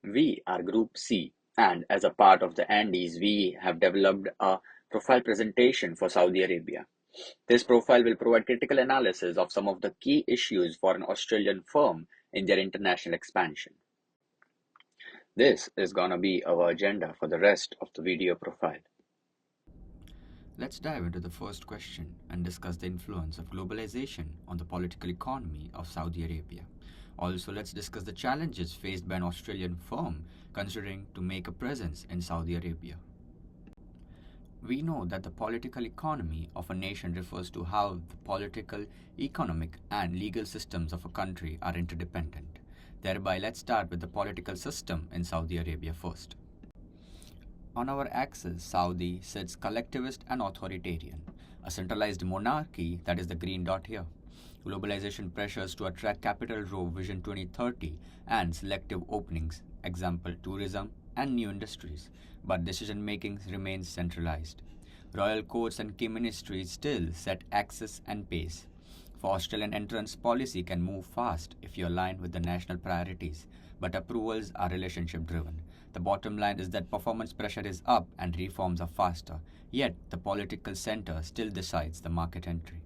We are Group C, and as a part of the Andes, we have developed a profile presentation for Saudi Arabia. This profile will provide critical analysis of some of the key issues for an Australian firm in their international expansion. This is gonna be our agenda for the rest of the video profile. Let's dive into the first question and discuss the influence of globalization on the political economy of Saudi Arabia. Also, let's discuss the challenges faced by an Australian firm considering to make a presence in Saudi Arabia. We know that the political economy of a nation refers to how the political, economic, and legal systems of a country are interdependent. Thereby, let's start with the political system in Saudi Arabia first. On our axis, Saudi sits collectivist and authoritarian, a centralized monarchy that is the green dot here. Globalization pressures to attract capital drove Vision 2030 and selective openings, example tourism and new industries, but decision making remains centralized. Royal courts and key ministries still set access and pace. For Australian entrance policy can move fast if you align with the national priorities, but approvals are relationship driven. The bottom line is that performance pressure is up and reforms are faster, yet the political center still decides the market entry.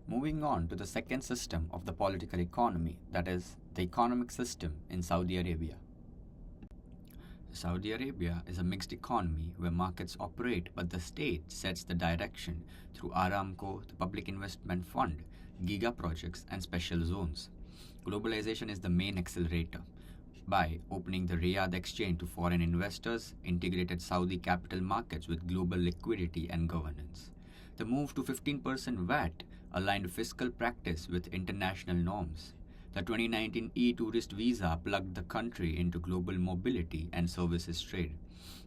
Moving on to the second system of the political economy, that is, the economic system in Saudi Arabia. Saudi Arabia is a mixed economy where markets operate, but the state sets the direction through Aramco, the Public Investment Fund, giga projects, and special zones. Globalization is the main accelerator. By opening the Riyadh exchange to foreign investors, integrated Saudi capital markets with global liquidity and governance. The move to 15% VAT aligned fiscal practice with international norms. The 2019 e-tourist visa plugged the country into global mobility and services trade.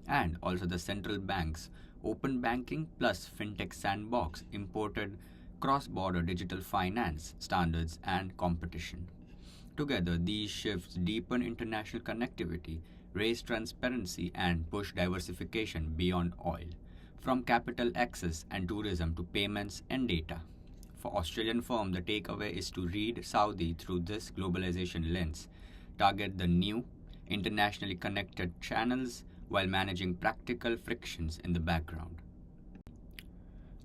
And also the central bank's open banking plus fintech sandbox imported cross-border digital finance standards and competition. Together, these shifts deepen international connectivity, raise transparency, and push diversification beyond oil, from capital access and tourism to payments and data. For Australian firm, the takeaway is to read Saudi through this globalization lens, target the new, internationally connected channels while managing practical frictions in the background.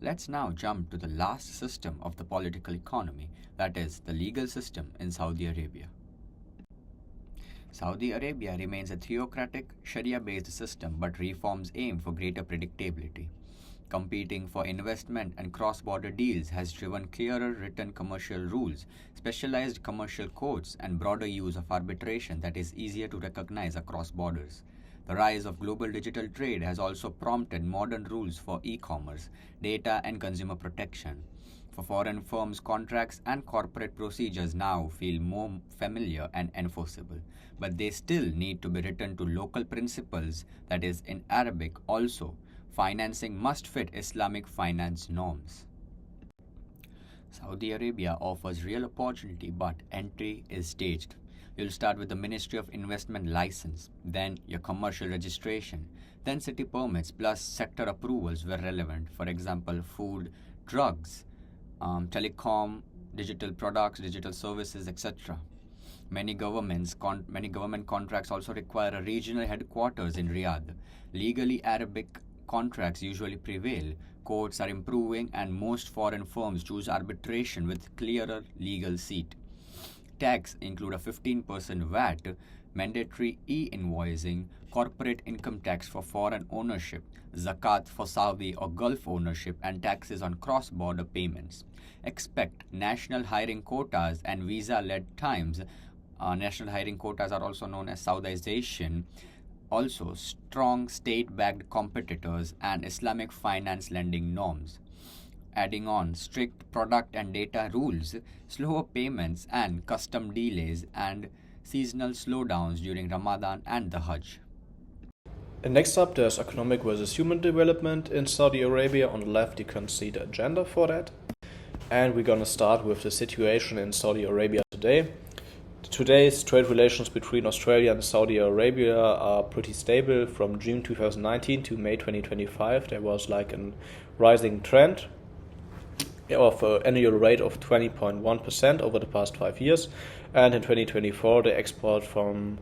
Let's now jump to the last system of the political economy, that is, the legal system in Saudi Arabia. Saudi Arabia remains a theocratic, Sharia based system, but reforms aim for greater predictability. Competing for investment and cross border deals has driven clearer written commercial rules, specialized commercial codes, and broader use of arbitration that is easier to recognize across borders. The rise of global digital trade has also prompted modern rules for e-commerce, data and consumer protection. For foreign firms, contracts and corporate procedures now feel more familiar and enforceable, but they still need to be written to local principles, that is, in Arabic also. Financing must fit Islamic finance norms. Saudi Arabia offers real opportunity, but entry is staged. You'll start with the Ministry of Investment license, then your commercial registration, then city permits plus sector approvals where relevant, for example, food, drugs, telecom, digital products, digital services, etc. Many government contracts also require a regional headquarters in Riyadh. Legally, Arabic contracts usually prevail. Courts are improving, and most foreign firms choose arbitration with clearer legal seat. Tax include a 15% VAT, mandatory e-invoicing, corporate income tax for foreign ownership, zakat for Saudi or Gulf ownership, and taxes on cross-border payments. Expect national hiring quotas and visa-led times. National hiring quotas are also known as Saudization. Also, strong state-backed competitors and Islamic finance lending norms. Adding on strict product and data rules, slower payments and custom delays, and seasonal slowdowns during Ramadan and the Hajj. And next up, there's economic versus human development in Saudi Arabia. On the left, you can see the agenda for that. And we're gonna start with the situation in Saudi Arabia today. Today's trade relations between Australia and Saudi Arabia are pretty stable. From June 2019 to May 2025, there was like a rising trend. of an annual rate of 20.1% over the past 5 years. And in 2024, the export from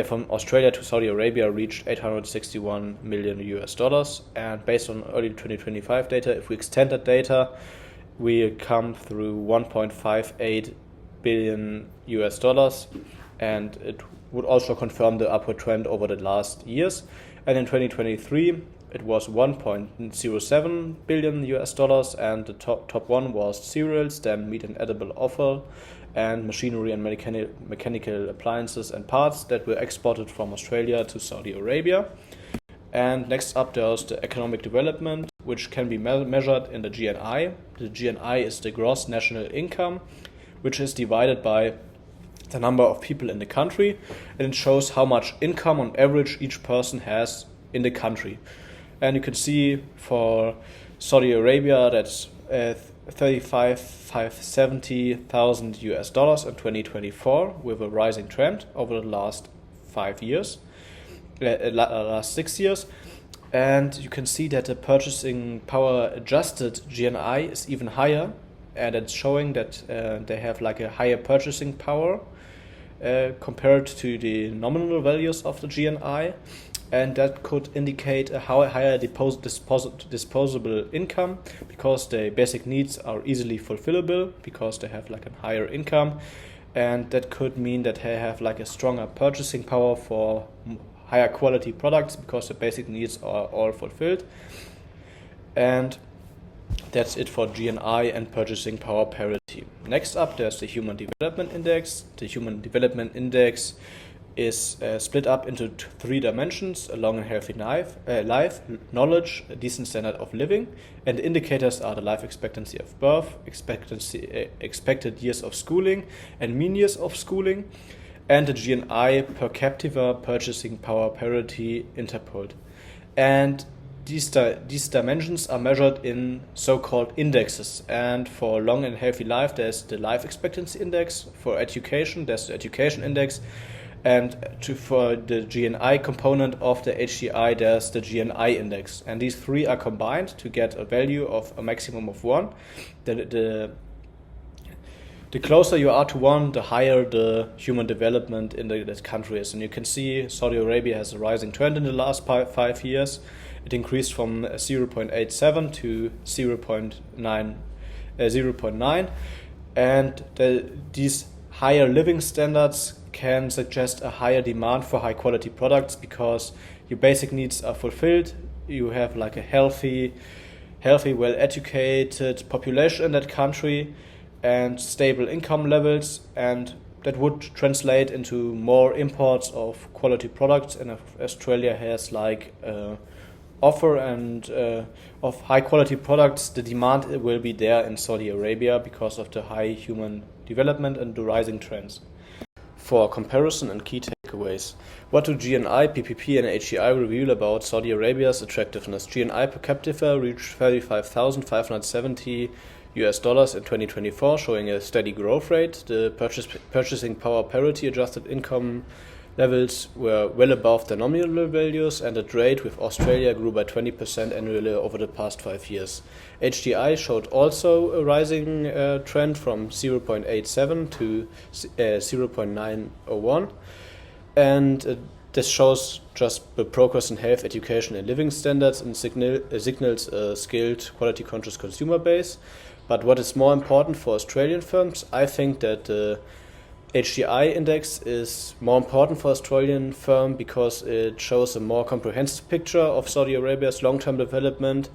from Australia to Saudi Arabia reached 861 million US dollars. And based on early 2025 data, if we extend that data, we come through 1.58 billion US dollars, and it would also confirm the upward trend over the last years. And in 2023, it was 1.07 billion US dollars, and the top one was cereals, then meat and edible offal, and machinery and mechanical appliances and parts that were exported from Australia to Saudi Arabia. And next up, there's the economic development, which can be measured in the GNI. The GNI is the gross national income, which is divided by the number of people in the country, and it shows how much income on average each person has in the country. And you can see for Saudi Arabia, that's 35,570,000 US dollars in 2024, with a rising trend over the last 6 years. And you can see that the purchasing power adjusted GNI is even higher, and it's showing that they have like a higher purchasing power compared to the nominal values of the GNI, and that could indicate a higher disposable income, because the basic needs are easily fulfillable because they have like a higher income, and that could mean that they have like a stronger purchasing power for higher quality products because the basic needs are all fulfilled. And that's it for GNI and purchasing power parity. Next up, there's the Human Development Index. The Human Development Index is split up into 3 dimensions: a long and healthy life, knowledge, a decent standard of living, and the indicators are the life expectancy of birth, expected years of schooling, and mean years of schooling, and the GNI per capita purchasing power parity interpoled. And these dimensions are measured in so-called indexes. And for long and healthy life, there's the life expectancy index. For education, there's the education index. And for the GNI component of the HDI, there's the GNI index. And these 3 are combined to get a value of a maximum of 1. The closer you are to 1, the higher the human development in that country is. And you can see Saudi Arabia has a rising trend in the last 5 years. It increased from 0.87 to 0.9. And these higher living standards can suggest a higher demand for high quality products, because your basic needs are fulfilled. You have like a healthy, well-educated population in that country, and stable income levels, and that would translate into more imports of quality products. And if Australia has like offer and of high quality products, the demand will be there in Saudi Arabia because of the high human development and the rising trends. For comparison and key takeaways, what do GNI, PPP, and HDI reveal about Saudi Arabia's attractiveness? GNI per capita reached 35,570 US dollars in 2024, showing a steady growth rate. The purchasing power parity adjusted income levels were well above the nominal values, and the trade with Australia grew by 20% annually over the past 5 years. HDI showed also a rising trend from 0.87 to 0.901, and this shows just the progress in health, education, and living standards, and signals a skilled, quality-conscious consumer base. But what is more important for Australian firms, I think that the HDI index is more important for Australian firm because it shows a more comprehensive picture of Saudi Arabia's long-term development,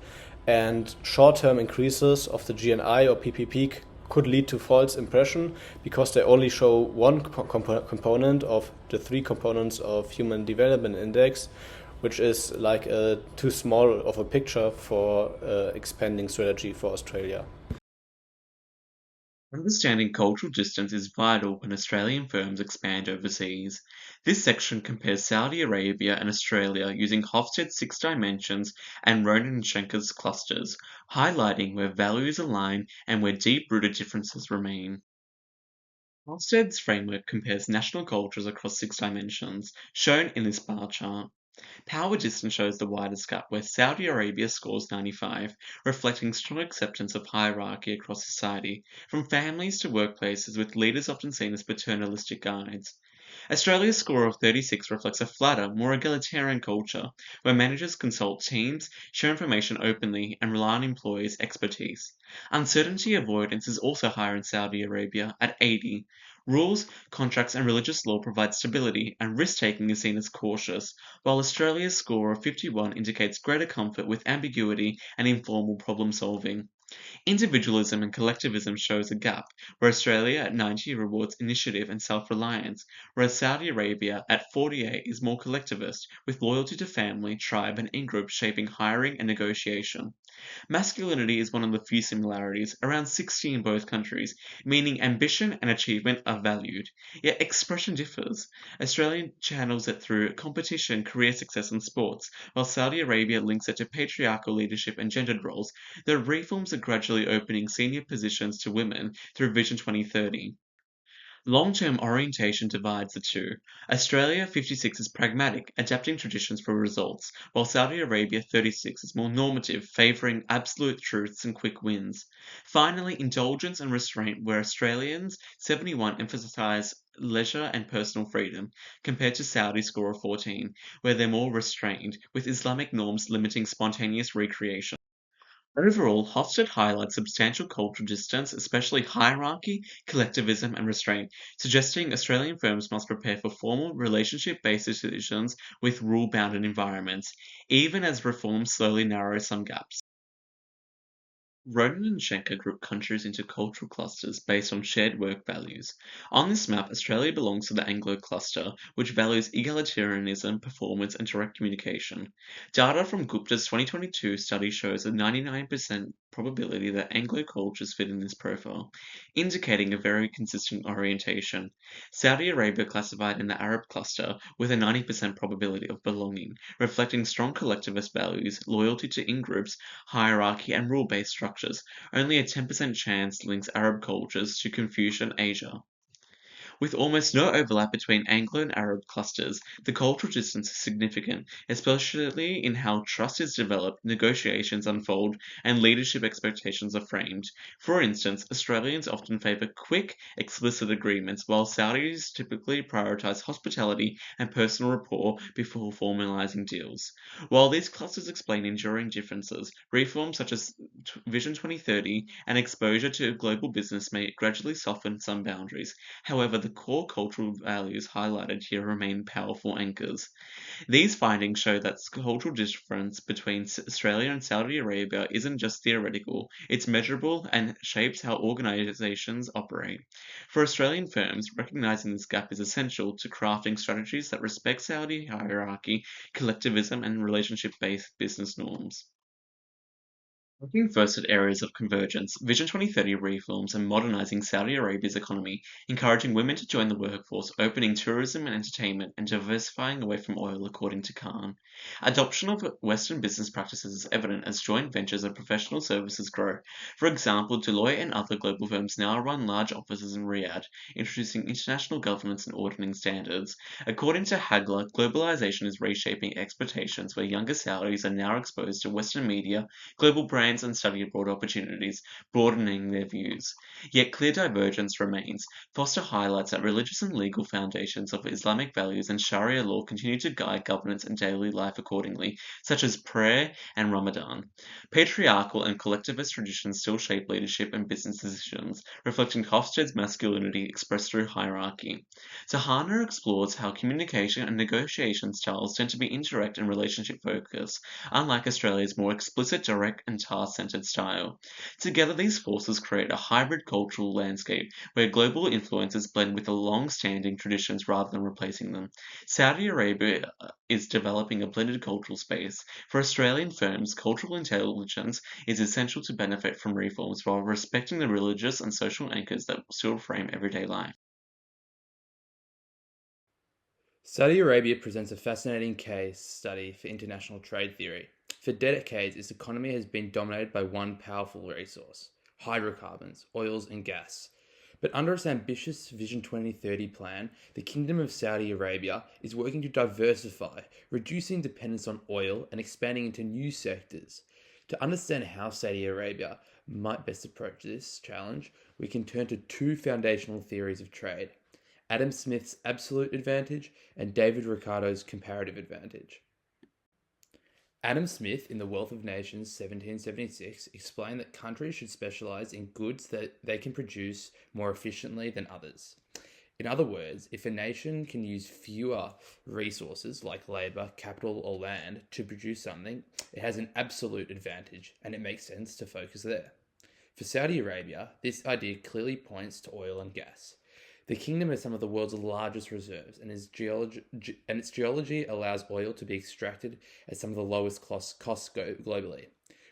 and short-term increases of the GNI or PPP could lead to false impression because they only show one component of the 3 components of Human Development Index, which is like too small of a picture for expanding strategy for Australia. Understanding cultural distance is vital when Australian firms expand overseas. This section compares Saudi Arabia and Australia using Hofstede's 6 dimensions and Ronan and Schenker's clusters, highlighting where values align and where deep-rooted differences remain. Hofstede's framework compares national cultures across 6 dimensions, shown in this bar chart. Power distance shows the widest gap, where Saudi Arabia scores 95, reflecting strong acceptance of hierarchy across society, from families to workplaces, with leaders often seen as paternalistic guides. Australia's score of 36 reflects a flatter, more egalitarian culture, where managers consult teams, share information openly, and rely on employees' expertise. Uncertainty avoidance is also higher in Saudi Arabia at 80. Rules, contracts, and religious law provide stability, and risk taking is seen as cautious, while Australia's score of 51 indicates greater comfort with ambiguity and informal problem solving. Individualism and collectivism shows a gap, where Australia at 90 rewards initiative and self-reliance, whereas Saudi Arabia at 48 is more collectivist, with loyalty to family, tribe, and in-group shaping hiring and negotiation. Masculinity is one of the few similarities, around 60 in both countries, meaning ambition and achievement are valued. Yet expression differs. Australia channels it through competition, career success, and sports, while Saudi Arabia links it to patriarchal leadership and gendered roles. The reforms are gradually opening senior positions to women through Vision 2030. Long-term orientation divides the two. Australia 56 is pragmatic, adapting traditions for results, while Saudi Arabia 36 is more normative, favouring absolute truths and quick wins. Finally, indulgence and restraint, where Australians 71 emphasise leisure and personal freedom, compared to Saudi's score of 14, where they're more restrained, with Islamic norms limiting spontaneous recreation. Overall, Hofstede highlights substantial cultural distance, especially hierarchy, collectivism, and restraint, suggesting Australian firms must prepare for formal, relationship-based decisions with rule-bounded environments, even as reforms slowly narrow some gaps. Ronan and Schenker group countries into cultural clusters based on shared work values. On this map, Australia belongs to the Anglo cluster, which values egalitarianism, performance, and direct communication. Data from Gupta's 2022 study shows a 99% probability that Anglo cultures fit in this profile, indicating a very consistent orientation. Saudi Arabia classified in the Arab cluster with a 90% probability of belonging, reflecting strong collectivist values, loyalty to in-groups, hierarchy, and rule-based structures. Only a 10% chance links Arab cultures to Confucian Asia. With almost no overlap between Anglo and Arab clusters, the cultural distance is significant, especially in how trust is developed, negotiations unfold, and leadership expectations are framed. For instance, Australians often favour quick, explicit agreements, while Saudis typically prioritise hospitality and personal rapport before formalising deals. While these clusters explain enduring differences, reforms such as Vision 2030 and exposure to global business may gradually soften some boundaries. However, the core cultural values highlighted here remain powerful anchors. These findings show that cultural difference between Australia and Saudi Arabia isn't just theoretical, it's measurable and shapes how organizations operate. For Australian firms, recognizing this gap is essential to crafting strategies that respect Saudi hierarchy, collectivism, and relationship based business norms. Looking first at areas of convergence, Vision 2030 reforms and modernizing Saudi Arabia's economy, encouraging women to join the workforce, opening tourism and entertainment, and diversifying away from oil, according to Khan. Adoption of Western business practices is evident as joint ventures and professional services grow. For example, Deloitte and other global firms now run large offices in Riyadh, introducing international governance and auditing standards. According to Hagler, globalization is reshaping expectations where younger Saudis are now exposed to Western media, global brands, and study abroad opportunities, broadening their views. Yet clear divergence remains. Foster highlights that religious and legal foundations of Islamic values and Sharia law continue to guide governance and daily life accordingly, such as prayer and Ramadan. Patriarchal and collectivist traditions still shape leadership and business decisions, reflecting Hofstede's masculinity expressed through hierarchy. Sahana explores how communication and negotiation styles tend to be indirect and relationship focused, unlike Australia's more explicit, direct, and task-centered style. Together, these forces create a hybrid cultural landscape where global influences blend with the long-standing traditions rather than replacing them. Saudi Arabia is developing a blended cultural space. For Australian firms, cultural intelligence is essential to benefit from reforms while respecting the religious and social anchors that still frame everyday life. Saudi Arabia presents a fascinating case study for international trade theory. For decades, its economy has been dominated by one powerful resource: hydrocarbons, oils, and gas. But under its ambitious Vision 2030 plan, the Kingdom of Saudi Arabia is working to diversify, reducing dependence on oil and expanding into new sectors. To understand how Saudi Arabia might best approach this challenge, we can turn to two foundational theories of trade: Adam Smith's absolute advantage and David Ricardo's comparative advantage. Adam Smith, in The Wealth of Nations 1776, explained that countries should specialize in goods that they can produce more efficiently than others. In other words, if a nation can use fewer resources like labor, capital, or land to produce something, it has an absolute advantage, and it makes sense to focus there. For Saudi Arabia, this idea clearly points to oil and gas. The kingdom has some of the world's largest reserves, and its geology allows oil to be extracted at some of the lowest costs globally.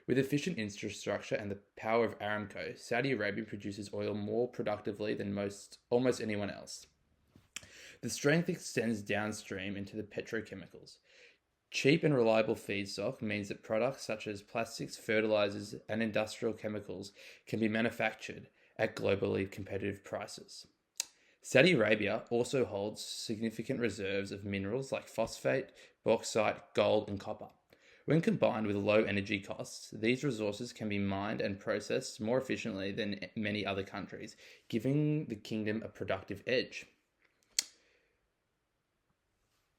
With efficient infrastructure and the power of Aramco, Saudi Arabia produces oil more productively than almost anyone else. The strength extends downstream into the petrochemicals. Cheap and reliable feedstock means that products such as plastics, fertilizers, and industrial chemicals can be manufactured at globally competitive prices. Saudi Arabia also holds significant reserves of minerals like phosphate, bauxite, gold, and copper. When combined with low energy costs, these resources can be mined and processed more efficiently than many other countries, giving the kingdom a productive edge.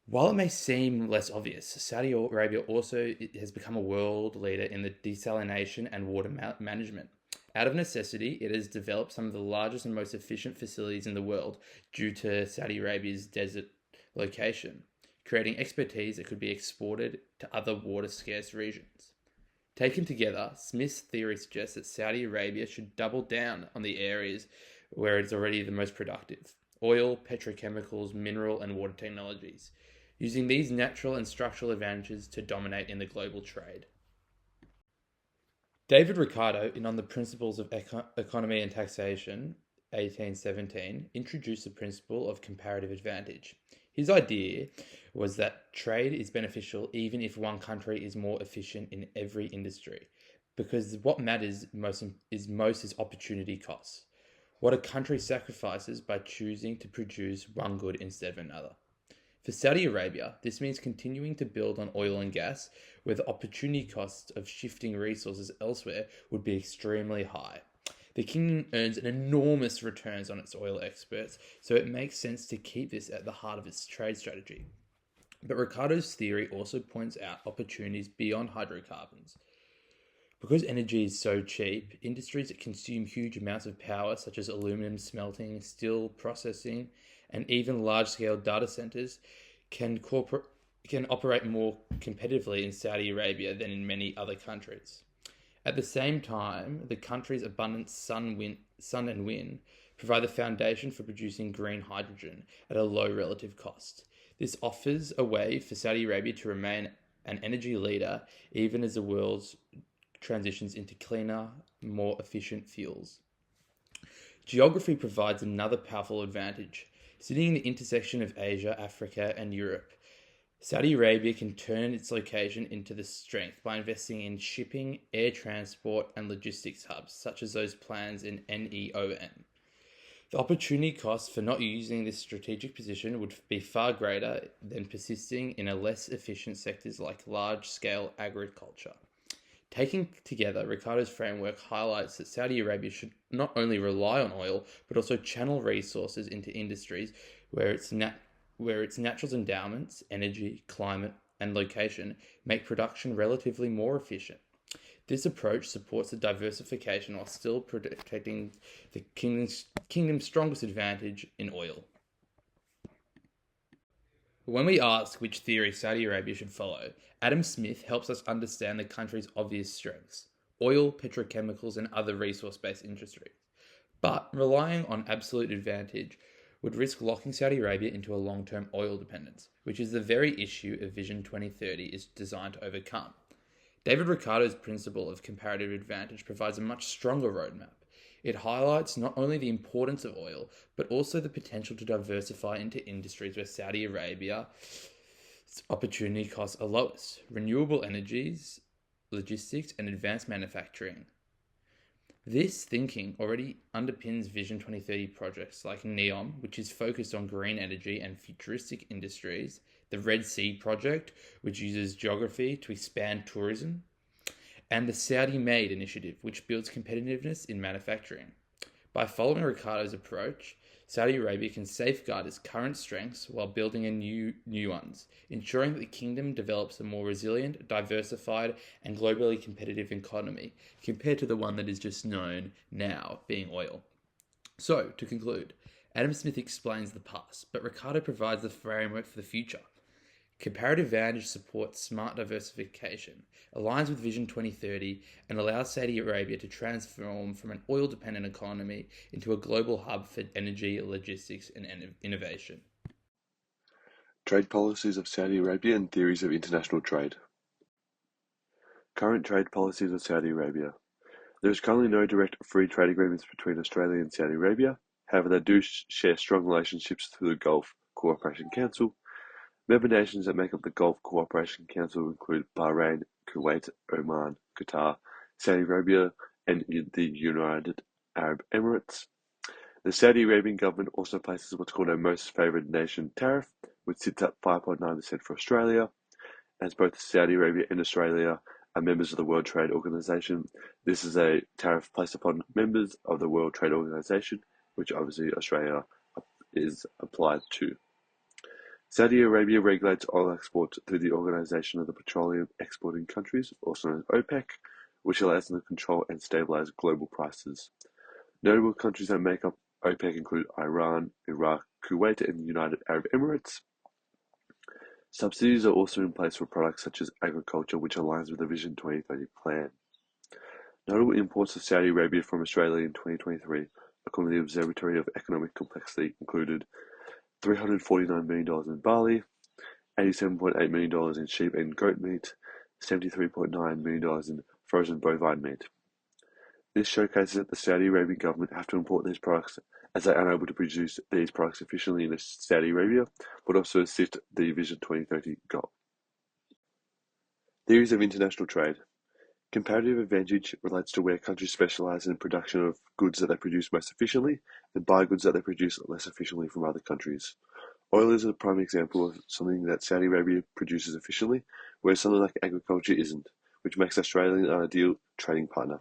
While it may seem less obvious, Saudi Arabia also has become a world leader in the desalination and water management. Out of necessity, it has developed some of the largest and most efficient facilities in the world due to Saudi Arabia's desert location, creating expertise that could be exported to other water-scarce regions. Taken together, Smith's theory suggests that Saudi Arabia should double down on the areas where it is already the most productive: oil, petrochemicals, mineral, and water technologies, using these natural and structural advantages to dominate in the global trade. David Ricardo, in On the Principles of Economy and Taxation, 1817, introduced the principle of comparative advantage. His idea was that trade is beneficial even if one country is more efficient in every industry, because what matters most is opportunity costs, what a country sacrifices by choosing to produce one good instead of another. For Saudi Arabia, this means continuing to build on oil and gas, where the opportunity costs of shifting resources elsewhere would be extremely high. The kingdom earns an enormous returns on its oil exports, so it makes sense to keep this at the heart of its trade strategy. But Ricardo's theory also points out opportunities beyond hydrocarbons. Because energy is so cheap, industries that consume huge amounts of power, such as aluminum smelting, steel processing, and even large-scale data centers, can operate more competitively in Saudi Arabia than in many other countries. At the same time, the country's abundant sun and wind provide the foundation for producing green hydrogen at a low relative cost. This offers a way for Saudi Arabia to remain an energy leader even as the world transitions into cleaner, more efficient fuels. Geography provides another powerful advantage. Sitting in the intersection of Asia, Africa, and Europe, Saudi Arabia can turn its location into the strength by investing in shipping, air transport, and logistics hubs, such as those plans in NEOM. The opportunity cost for not using this strategic position would be far greater than persisting in a less efficient sectors like large-scale agriculture. Taken together, Ricardo's framework highlights that Saudi Arabia should not only rely on oil, but also channel resources into industries where its natural endowments, energy, climate, and location make production relatively more efficient. This approach supports the diversification while still protecting the kingdom's strongest advantage in oil. When we ask which theory Saudi Arabia should follow, Adam Smith helps us understand the country's obvious strengths: oil, petrochemicals, and other resource-based industries. But relying on absolute advantage would risk locking Saudi Arabia into a long-term oil dependence, which is the very issue of Vision 2030 is designed to overcome. David Ricardo's principle of comparative advantage provides a much stronger roadmap. It highlights not only the importance of oil, but also the potential to diversify into industries where Saudi Arabia's opportunity costs are lowest: renewable energies, logistics, and advanced manufacturing. This thinking already underpins Vision 2030 projects like NEOM, which is focused on green energy and futuristic industries, the Red Sea Project, which uses geography to expand tourism, and the Saudi Made initiative, which builds competitiveness in manufacturing. By following Ricardo's approach, Saudi Arabia can safeguard its current strengths while building new ones, ensuring that the kingdom develops a more resilient, diversified, and globally competitive economy compared to the one that is just known now, being oil. So, to conclude, Adam Smith explains the past, but Ricardo provides the framework for the future. Comparative advantage supports smart diversification, aligns with Vision 2030, and allows Saudi Arabia to transform from an oil-dependent economy into a global hub for energy, logistics, and innovation. Trade policies of Saudi Arabia and theories of international trade. Current trade policies of Saudi Arabia. There is currently no direct free trade agreements between Australia and Saudi Arabia. However, they do share strong relationships through the Gulf Cooperation Council. Member nations that make up the Gulf Cooperation Council include Bahrain, Kuwait, Oman, Qatar, Saudi Arabia, and the United Arab Emirates. The Saudi Arabian government also places what's called a Most Favoured Nation tariff, which sits at 5.9% for Australia. As both Saudi Arabia and Australia are members of the World Trade Organization, this is a tariff placed upon members of the World Trade Organization, which obviously Australia is applied to. Saudi Arabia regulates oil exports through the Organization of the Petroleum Exporting Countries, also known as OPEC, which allows them to control and stabilize global prices. Notable countries that make up OPEC include Iran, Iraq, Kuwait, and the United Arab Emirates. Subsidies are also in place for products such as agriculture, which aligns with the Vision 2030 plan. Notable imports of Saudi Arabia from Australia in 2023, according to the Observatory of Economic Complexity, included $349 million in barley, $87.8 million in sheep and goat meat, $73.9 million in frozen bovine meat. This showcases that the Saudi Arabian government have to import these products as they are unable to produce these products efficiently in Saudi Arabia, but also assist the Vision 2030 goal. Theories of international trade. Comparative advantage relates to where countries specialize in production of goods that they produce most efficiently and buy goods that they produce less efficiently from other countries. Oil is a prime example of something that Saudi Arabia produces efficiently, whereas something like agriculture isn't, which makes Australia an ideal trading partner.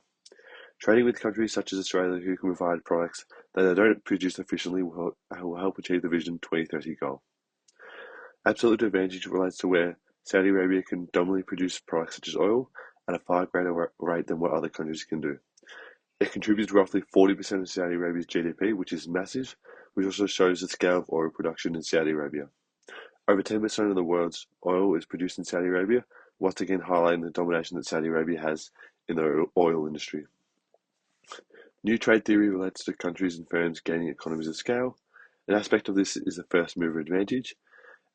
Trading with countries such as Australia who can provide products that they don't produce efficiently will help achieve the Vision 2030 goal. Absolute advantage relates to where Saudi Arabia can dominantly produce products such as oil at a far greater rate than what other countries can do. It contributes roughly 40% of Saudi Arabia's GDP, which is massive, which also shows the scale of oil production in Saudi Arabia. Over 10% of the world's oil is produced in Saudi Arabia, once again highlighting the domination that Saudi Arabia has in the oil industry. New trade theory relates to countries and firms gaining economies of scale. An aspect of this is the first mover advantage.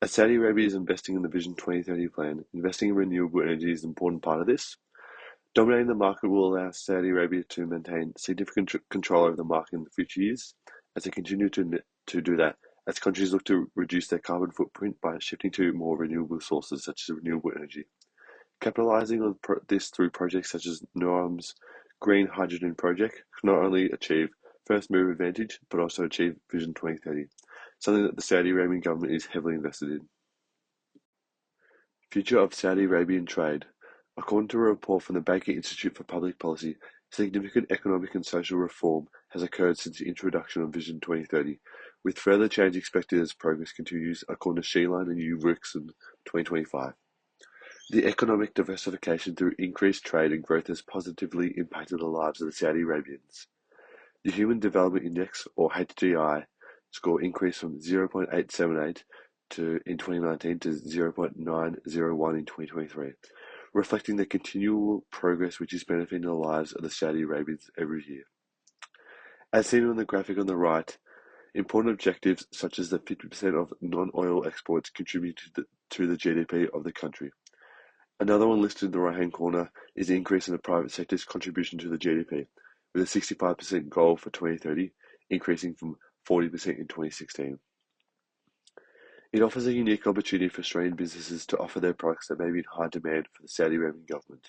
As Saudi Arabia is investing in the Vision 2030 plan, investing in renewable energy is an important part of this. Dominating the market will allow Saudi Arabia to maintain significant control over the market in the future years, as they continue to do that, as countries look to reduce their carbon footprint by shifting to more renewable sources such as renewable energy. Capitalizing on this through projects such as NEOM's Green Hydrogen Project can not only achieve first mover advantage, but also achieve Vision 2030, something that the Saudi Arabian government is heavily invested in. Future of Saudi Arabian trade. According to a report from the Baker Institute for Public Policy, significant economic and social reform has occurred since the introduction of Vision 2030, with further change expected as progress continues, according to Sheeline and Hugh Ricks in 2025. The economic diversification through increased trade and growth has positively impacted the lives of the Saudi Arabians. The Human Development Index, or HDI, score increased from 0.878 in 2019 to 0.901 in 2023, reflecting the continual progress which is benefiting the lives of the Saudi Arabians every year. As seen on the graphic on the right, important objectives such as the 50% of non-oil exports contribute to the GDP of the country. Another one listed in the right-hand corner is the increase in the private sector's contribution to the GDP, with a 65% goal for 2030, increasing from 40% in 2016. It offers a unique opportunity for Australian businesses to offer their products that may be in high demand for the Saudi Arabian government.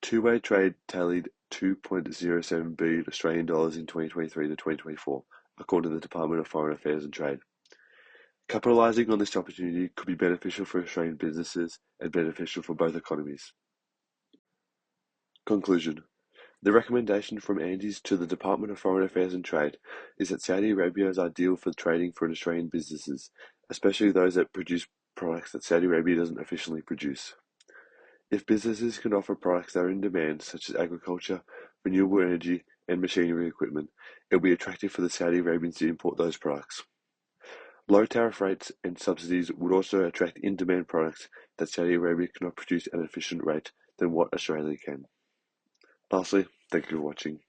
Two-way trade tailored $2.07 billion Australian dollars in 2023 to 2024, according to the Department of Foreign Affairs and Trade. Capitalising on this opportunity could be beneficial for Australian businesses and beneficial for both economies. Conclusion. The recommendation from Andes to the Department of Foreign Affairs and Trade is that Saudi Arabia is ideal for trading for Australian businesses, especially those that produce products that Saudi Arabia doesn't efficiently produce. If businesses can offer products that are in demand, such as agriculture, renewable energy, and machinery equipment, it will be attractive for the Saudi Arabians to import those products. Low tariff rates and subsidies would also attract in-demand products that Saudi Arabia cannot produce at an efficient rate than what Australia can. Lastly, thank you for watching.